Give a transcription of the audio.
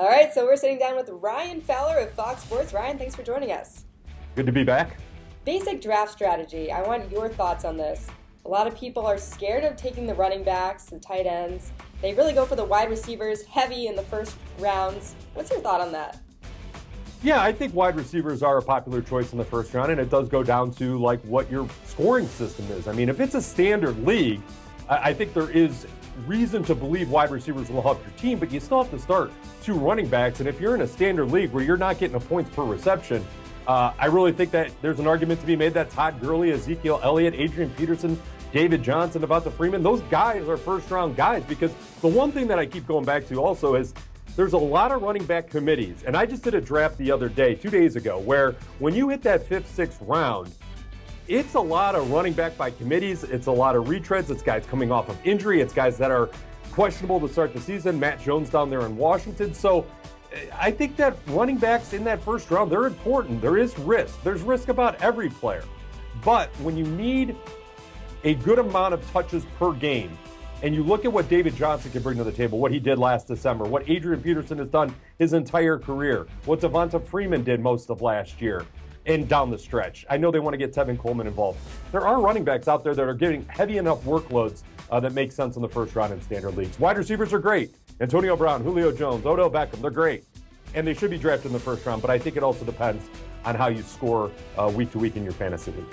All right, so we're sitting down with Ryan Fowler of Fox Sports. Ryan, thanks for joining us. Good to be back. Basic draft strategy. I want your thoughts on this. A lot of people are scared of taking the running backs, the tight ends. They really go for the wide receivers heavy in the first rounds. What's your thought on that? Yeah, I think wide receivers are a popular choice in the first round, and it does go down to like what your scoring system is. I mean, if it's a standard league, I think there is reason to believe wide receivers will help your team, but you still have to start two running backs. And if you're in a standard league where you're not getting a points per reception, I really think that there's an argument to be made that Todd Gurley, Ezekiel Elliott, Adrian Peterson, David Johnson, Devonta Freeman, those guys are first-round guys, because the one thing that I keep going back to also is there's a lot of running back committees. And I just did a draft the other day, 2 days ago, where when you hit that fifth, sixth round, it's a lot of running back by committees. It's a lot of retreads. It's guys coming off of injury. It's guys that are questionable to start the season. Matt Jones down there in Washington. So I think that running backs in that first round, they're important. There is risk. There's risk about every player. But when you need a good amount of touches per game, and you look at what David Johnson can bring to the table, what he did last December, what Adrian Peterson has done his entire career, what Devonta Freeman did most of last year, and down the stretch. I know they want to get Tevin Coleman involved. There are running backs out there that are getting heavy enough workloads that make sense in the first round in standard leagues. Wide receivers are great. Antonio Brown, Julio Jones, Odell Beckham, they're great. And they should be drafted in the first round, but I think it also depends on how you score week to week in your fantasy league.